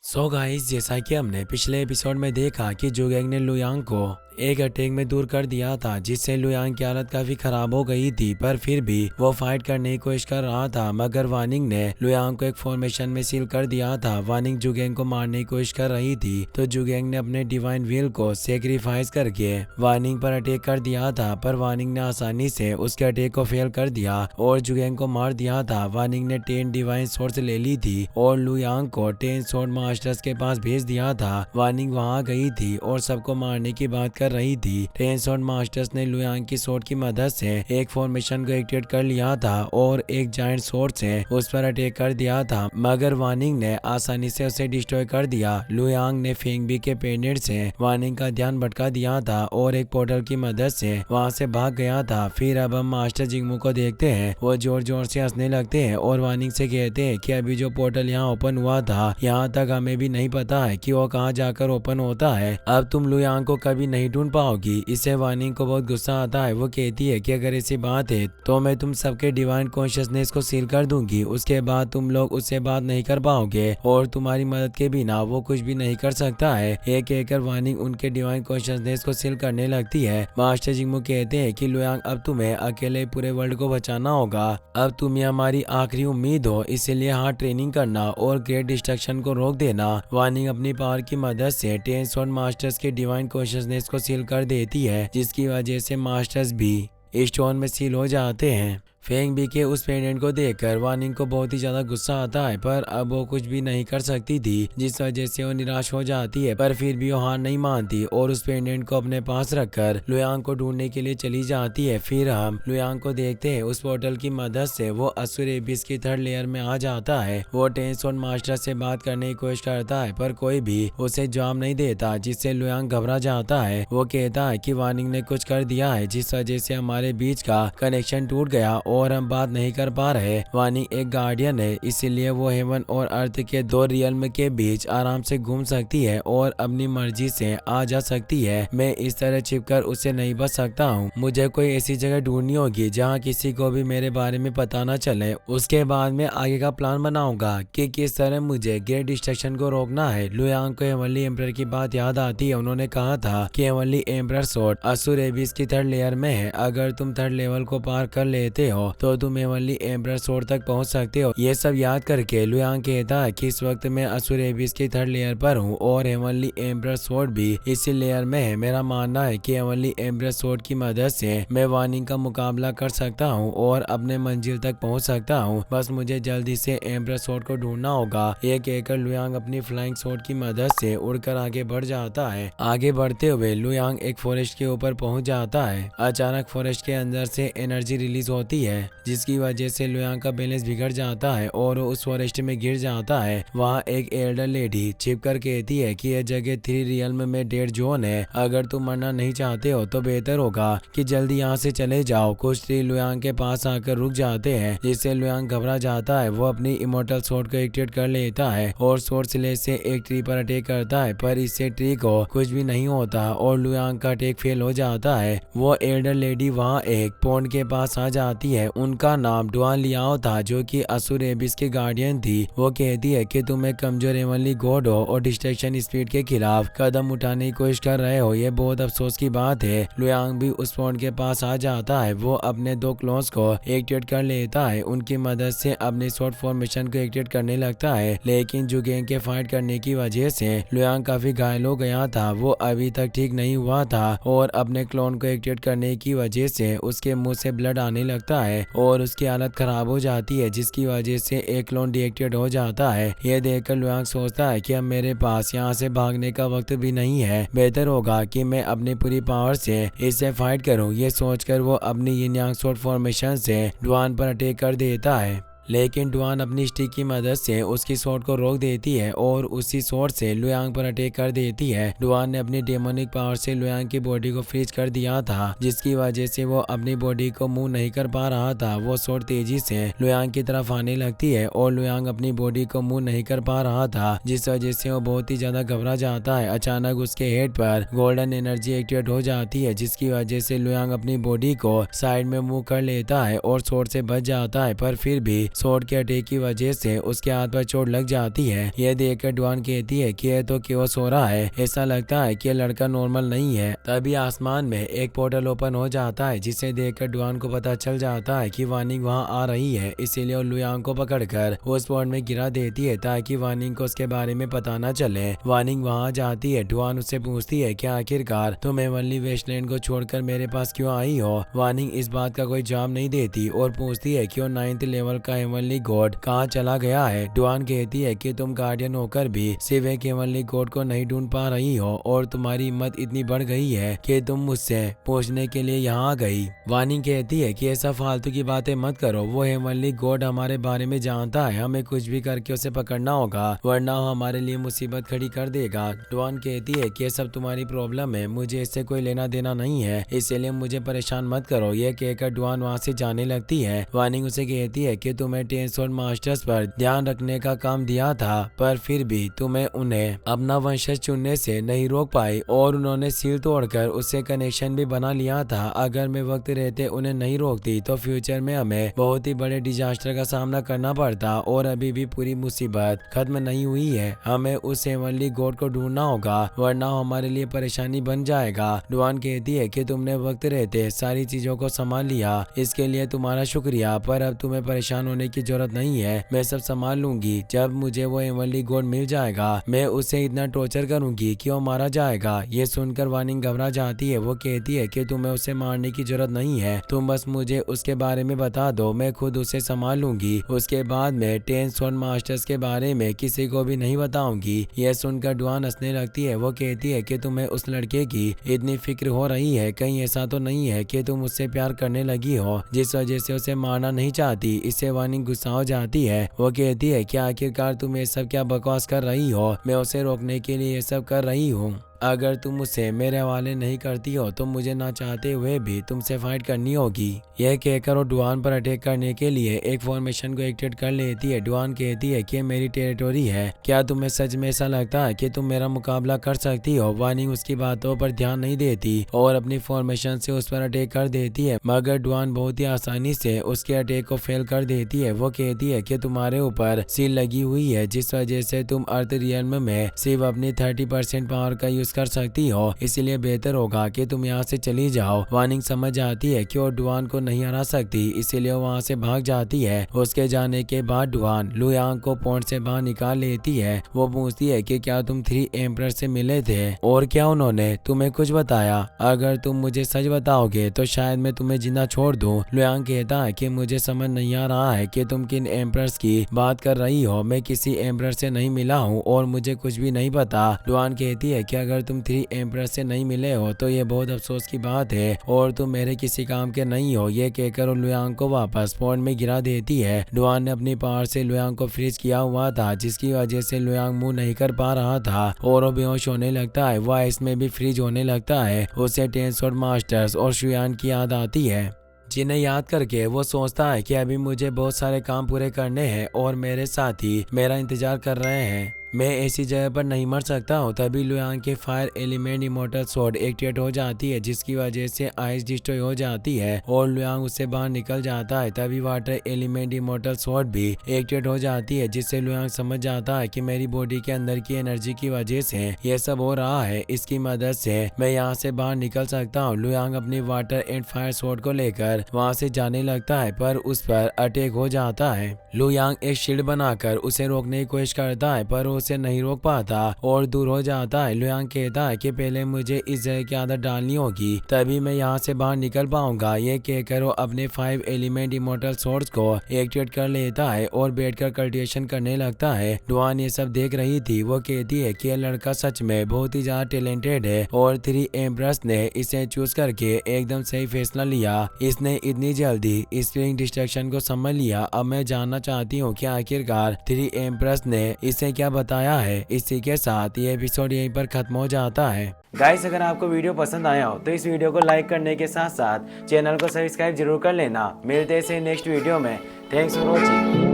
So guys, जैसा कि हमने पिछले एपिसोड में देखा कि जुगैंग ने लुयांग को एक अटैक में दूर कर दिया था, जिससे लुयांग की हालत काफी खराब हो गई थी। पर फिर भी वो फाइट करने की कोशिश कर रहा था, मगर वानिंग ने लुयांग को एक फॉर्मेशन में सील कर दिया था। वानिंग जुगैंग को मारने की कोशिश कर रही थी, तो जुगैंग ने अपने डिवाइन व्हील को सेक्रीफाइस करके वानिंग पर अटैक कर दिया था। पर वानिंग ने आसानी से उसके अटैक को फेल कर दिया और जुगैंग को मार दिया था। वानिंग ने 10 डिवाइन सोर्स ले ली थी और लुयांग को 10 सोर्ड मास्टर्स के पास भेज दिया था। वानिंग वहां गई थी और सबको मारने की बात कर रही थी। 10 सोर्ड मास्टर्स ने लुयांग की सोर्ड की मदद से एक फॉर्मेशन को एक्टिवेट कर लिया था और एक जायंट सोर्ड से उस पर अटैक कर दिया था, मगर वानिंग ने आसानी से उसे डिस्ट्रॉय कर दिया। लुयांग ने फेंगबी के पेंडेंट से वानिंग का ध्यान भटका दिया था और एक पोर्टल की मदद से वहां से भाग गया था। फिर अब हम मास्टर जिंगमू को देखते हैं। वो जोर जोर से हंसने लगते हैं और वानिंग से कहते हैं कि अभी जो पोर्टल यहाँ ओपन हुआ था, यहाँ तक हमें भी नहीं पता है कि वो कहाँ जाकर ओपन होता है। अब तुम लुयांग को कभी नहीं ढूंढ पाओगी। इससे वानिंग को बहुत गुस्सा आता है। वो कहती है कि अगर ऐसी बात है तो मैं तुम सबके डिवाइन कॉन्शियसनेस को सील कर दूंगी। उसके बाद तुम लोग उससे बात नहीं कर पाओगे और तुम्हारी मदद के बिना वो कुछ भी नहीं कर सकता है। एक कहकर वानिंग उनके डिवाइन कॉन्शियसनेस को सील करने लगती है। मास्टर जिंगमू कहते हैं कि लुयांग, अब तुम्हें अकेले पूरे वर्ल्ड को बचाना होगा। अब तुम ही हमारी आखिरी उम्मीद हो, इसीलिए हार्ड ट्रेनिंग करना और ग्रेट डिस्ट्रक्शन को रोक देना। वानिंग अपनी पावर की मदद से 10 सोर्ड मास्टर्स के डिवाइन कॉन्शियसनेस को सील कर देती है, जिसकी वजह से मास्टर्स भी स्टोन में सील हो जाते हैं। फेंगबी के उस पेंडेंट को देखकर वानिंग को बहुत ही ज्यादा गुस्सा आता है, पर अब वो कुछ भी नहीं कर सकती थी, जिस वजह से वो निराश हो जाती है। पर फिर भी वो हार नहीं मानती और उस पेंडेंट को अपने पास रखकर लुयांग को ढूंढने के लिए चली जाती है। फिर हम लुयांग को देखते हैं। उस पोर्टल की मदद से वो असुर एबिस की 3rd लेयर में आ जाता है। वो 10 सोर्ड मास्टर से बात करने की कोशिश करता है, पर कोई भी उसे जवाब नहीं देता, जिससे लुयांग घबरा जाता है। वो कहता है कि वानिंग ने कुछ कर दिया है, जिस वजह से हमारे बीच का कनेक्शन टूट गया और हम बात नहीं कर पा रहे। वानिंग एक गार्डियन है, इसीलिए वो हेवन और अर्थ के 2 रियल्म के बीच आराम से घूम सकती है और अपनी मर्जी से आ जा सकती है। मैं इस तरह छिपकर उससे नहीं बच सकता हूँ। मुझे कोई ऐसी जगह ढूंढनी होगी जहाँ किसी को भी मेरे बारे में पता न चले। उसके बाद मैं आगे का प्लान बनाऊंगा कि किस तरह मुझे ग्रेट डिस्ट्रक्शन को रोकना है। लुयांग को हेवनली एम्परर की बात याद आती है। उन्होंने कहा था कि हेवनली एम्परर सोर्ड असुर एबिस की 3rd लेयर में है। अगर तुम 3rd लेवल को पार कर लेते हो तो तुम हेवनली एम्परर सोर्ड तक पहुंच सकते हो। ये सब याद करके लुयांग कहता है कि इस वक्त मैं असुर एबिस की 3rd लेयर पर हूँ और हेवनली एम्परर सोर्ड भी इसी लेयर में है। मेरा मानना है कि हेवनली एम्परर सोर्ड की मदद से मैं वानिंग का मुकाबला कर सकता हूँ और अपने मंजिल तक पहुँच सकता हूँ। बस मुझे जल्दी से एम्परर सोर्ड को ढूंढना होगा। ये कहकर लुयांग अपनी फ्लाइंग सोर्ड की मदद से उड़कर आगे बढ़ जाता है। आगे बढ़ते हुए लुयांग एक फॉरेस्ट के ऊपर पहुंच जाता है। अचानक फॉरेस्ट के अंदर से एनर्जी रिलीज होती है, जिसकी वजह से लुयांग का बैलेंस बिगड़ जाता है और उस फॉरेस्ट में गिर जाता है। वहाँ एक एल्डर लेडी छिपकर कहती है कि यह जगह 3 रियल्म में डेड जोन है। अगर तुम मरना नहीं चाहते हो तो बेहतर होगा कि जल्दी यहाँ से चले जाओ। कुछ ट्री लुयांग के पास आकर रुक जाते हैं, जिससे लुयांग घबरा जाता है। वो अपनी इमोर्टल सोर्ड को एक्टिवेट कर लेता है और सोर्ड स्लेश से एक ट्री पर अटैक करता है, पर इससे ट्री को कुछ भी नहीं होता और लुयांग का अटैक फेल हो जाता है। वो एल्डर लेडी वहाँ एक पॉन्ड के पास आ जाती है। उनका नाम डुआन लियाओ था, जो कि असुर एबिस की गार्डियन थी। वो कहती है कि तुम एक कमजोर हेवनली गॉड हो और डिस्ट्रक्शन स्पीड के खिलाफ कदम उठाने की कोशिश कर रहे हो। ये बहुत अफसोस की बात है। लुयांग भी उस पॉन्ड के पास आ जाता है। वो अपने 2 क्लोन्स को एक्टिवेट कर लेता है। उनकी मदद से अपने शॉर्ट फॉर्मेशन को एक्टिवेट करने लगता है, लेकिन जुगैंग के फाइट करने की वजह से लुयांग काफी घायल हो गया था। वो अभी तक ठीक नहीं हुआ था और अपने क्लोन को एक्टिवेट करने की वजह से उसके मुंह से ब्लड आने लगता है और उसकी हालत खराब हो जाती है, जिसकी वजह से एक क्लोन डीएक्टिवेट हो जाता है। ये देखकर लुयांग सोचता है कि अब मेरे पास यहाँ से भागने का वक्त भी नहीं है। बेहतर होगा कि मैं अपनी पूरी पावर से इससे फाइट करूँ। ये सोचकर वो अपनी यिन यांग सोर्ड फॉर्मेशन से डुआन पर अटैक कर देता है, लेकिन डुआन अपनी स्टिक की मदद से उसकी सोर्ड को रोक देती है और उसी सोर्ड से लुयांग पर अटैक कर देती है। डुआन ने अपनी डेमोनिक पावर से लुयांग की बॉडी को फ्रीज कर दिया था, जिसकी वजह से वो अपनी बॉडी को मूव नहीं कर पा रहा था। वो सोर्ड तेजी से लुयांग की तरफ आने लगती है और लुयांग अपनी बॉडी को मूव नहीं कर पा रहा था, जिस वजह से वो बहुत ही ज्यादा घबरा जाता है। अचानक उसके हेड पर गोल्डन एनर्जी एक्टिवेट हो जाती है, जिसकी वजह से लुयांग अपनी बॉडी को साइड में मूव कर लेता है और सोर्ड से बच जाता है। पर फिर भी स्वॉर्ड के अटैक की वजह से उसके हाथ पर चोट लग जाती है। यह देखकर डुआन कहती है कि यह तो क्यों सो रहा है, ऐसा लगता है कि यह लड़का नॉर्मल नहीं है। तभी आसमान में एक पोर्टल ओपन हो जाता है, जिसे देखकर डुआन को पता चल जाता है कि वानिंग वहां आ रही है। इसीलिए लुयांग को पकड़कर उस पोर्ट में गिरा देती है ताकि वानिंग को उसके बारे में पता न चले। वानिंग वहां जाती है। डुआन उससे पूछती है कि आखिरकार तुम हेवनली वेस्टलैंड को छोड़कर मेरे पास क्यों आई हो। वानिंग इस बात का कोई जवाब नहीं देती और पूछती है कि वो 9th लेवल का हेवनली गॉड कहाँ चला गया है। डुआन कहती है कि तुम गार्डियन होकर भी सिर्फ एक हेवनली गॉड को नहीं ढूंढ पा रही हो और तुम्हारी हिम्मत इतनी बढ़ गई है कि तुम मुझसे पूछने के लिए यहाँ आ गई। वानिंग कहती है कि ऐसा फालतू की बातें मत करो, वो हेवनली गॉड हमारे बारे में जानता है, हमें कुछ भी करके उसे पकड़ना होगा वरना वो हमारे लिए मुसीबत खड़ी कर देगा। डुआन कहती है कि ये सब तुम्हारी प्रॉब्लम है, मुझे इससे कोई लेना देना नहीं है, इसलिए मुझे परेशान मत करो। यह कहकर डुआन वहाँ से जाने लगती है। वानिंग उसे कहती है कि तुम्हें 10 स्वॉर्ड मास्टर्स पर ध्यान रखने का काम दिया था, पर फिर भी तुम्हें उन्हें अपना वंशज चुनने से नहीं रोक पाई और उन्होंने सील तोड़कर उससे कनेक्शन भी बना लिया था। अगर मैं वक्त रहते उन्हें नहीं रोकती तो फ्यूचर में हमें बहुत ही बड़े डिजास्टर का सामना करना पड़ता और अभी भी पूरी मुसीबत खत्म नहीं हुई है। हमें उस हेवनली गॉड को ढूंढना होगा वरना हमारे लिए परेशानी बन जाएगा। डुआन कहती है कि तुमने वक्त रहते सारी चीजों को संभाल लिया, इसके लिए तुम्हारा शुक्रिया, पर अब तुम्हें परेशान होने की जरूरत नहीं है, मैं सब संभाल लूंगी। जब मुझे वो हेवनली गॉड मिल जाएगा मैं उसे इतना टॉर्चर करूंगी कि वो मारा जाएगा। ये सुनकर वानिंग घबरा जाती है। वो कहती है कि तुम्हें उसे मारने की जरूरत नहीं है, तुम बस मुझे उसके बारे में बता दो, मैं खुद उसे संभाल लूंगी। उसके बाद मैं 10 स्वॉर्ड मास्टर्स के बारे में किसी को भी नहीं बताऊंगी। यह सुनकर डुआन हंसने लगती है। वो कहती है कि तुम्हें उस लड़के की इतनी फिक्र हो रही है, कहीं ऐसा तो नहीं है कि तुम उससे प्यार करने लगी हो जिस वजह से उसे मारना नहीं चाहती। इससे वानिंग गुस्सा हो जाती है। वो कहती है कि आखिरकार तुम ये सब क्या बकवास कर रही हो, मैं उसे रोकने के लिए ये सब कर रही हूँ। अगर तुम उसे मेरे हवाले नहीं करती हो तो मुझे ना चाहते हुए भी तुमसे फाइट करनी होगी। यह कहकर वो डुआन पर अटैक करने के लिए एक फॉर्मेशन को एक्टिवेट कर लेती है। डुआन कहती है कि मेरी टेरिटोरी है, क्या तुम्हें सच में ऐसा लगता है कि तुम मेरा मुकाबला कर सकती हो। वानिंग उसकी बातों पर ध्यान नहीं देती और अपनी फॉर्मेशन से उस पर अटैक कर देती है, मगर डुआन बहुत ही आसानी से उसके अटैक को फेल कर देती है। वो कहती है कि तुम्हारे ऊपर सील लगी हुई है जिस वजह से तुम अर्थ रियल्म में सिर्फ अपनी 30% पावर का यूज कर सकती हो, इसलिए बेहतर होगा कि तुम यहाँ से चली जाओ। वानिंग समझ जाती है कि वो डुआन को नहीं हरा सकती, इसीलिए वहाँ से भाग जाती है। उसके जाने के बाद डुआन लुयांग को पॉइंट से बाहर निकाल लेती है। वो पूछती है कि क्या तुम 3 एम्परर से मिले थे और क्या उन्होंने तुम्हें कुछ बताया। अगर तुम मुझे सच बताओगे तो शायद मैं तुम्हें जिंदा छोड़ दूं। लुयांग कहता है कि मुझे समझ नहीं आ रहा है कि तुम किन एम्परर्स की बात कर रही हो, मैं किसी एम्परर से नहीं मिला हूँ और मुझे कुछ भी नहीं पता। डुआन कहती है कि अगर तुम 3 एम्परर से नहीं मिले हो तो ये बहुत अफसोस की बात है और तुम मेरे किसी काम के नहीं हो। ये कहकर लुयांग को वापस पॉन्ड में गिरा देती है। डुआन ने अपनी पावर से लुयांग को फ्रीज किया हुआ था, जिसकी वजह से लुयांग मूव नहीं कर पा रहा था और वो बेहोश होने लगता है। वह इसमें भी फ्रीज होने लगता है। उसे 10 स्वॉर्ड मास्टर्स और शुयान की याद आती है, जिन्हें याद करके वो सोचता है कि अभी मुझे बहुत सारे काम पूरे करने हैं और मेरे साथी मेरा इंतजार कर रहे हैं, मैं ऐसी जगह पर नहीं मर सकता हूँ। तभी लुयांग के fire element immortal sword activate हो जाती है, जिसकी वजह से आइस डिस्ट्रॉय हो जाती है और लुयांग उससे बाहर निकल जाता है। तभी वाटर एलिमेंट इमोर्टल स्वॉर्ड भी एक्टिवेट हो जाती है, जिससे लुयांग समझ जाता है कि मेरी बॉडी के अंदर की एनर्जी की वजह से यह सब हो रहा है, इसकी मदद से मैं यहाँ से बाहर निकल सकता हूँ। लुयांग अपनी वाटर एंड फायर स्वॉर्ड को लेकर वहाँ से जाने लगता है, पर उस पर अटैक हो जाता है। लुयांग एक शील्ड बनाकर उसे रोकने की कोशिश करता है, पर उसे नहीं रोक पाता और दूर हो जाता है। लुयांग कहता है कि पहले मुझे इस जगह की आदत डालनी होगी, तभी मैं यहाँ से बाहर निकल पाऊंगा। ये कहकर वो अपने 5 एलिमेंट इमोर्टल स्वॉर्ड्स को एक्टिवेट कर लेता है और बैठकर कल्टिवेशन करने लगता है। डुआन ये सब देख रही थी। वो कहती है कि यह लड़का सच में बहुत ही ज्यादा टैलेंटेड है और 3 एम्परर्स ने इसे चूज करके एकदम सही फैसला लिया। इसने इतनी जल्दी स्प्रिंग डिस्ट्रक्शन को समझ लिया। अब मैं जानना चाहती हूँ कि आखिरकार 3 एम्परर्स ने इसे क्या बताया है। इसी के साथ ये एपिसोड यहीं पर खत्म हो जाता है। गाइस, अगर आपको वीडियो पसंद आया हो तो इस वीडियो को लाइक करने के साथ साथ चैनल को सब्सक्राइब जरूर कर लेना। मिलते हैं नेक्स्ट वीडियो में। Thanks for watching.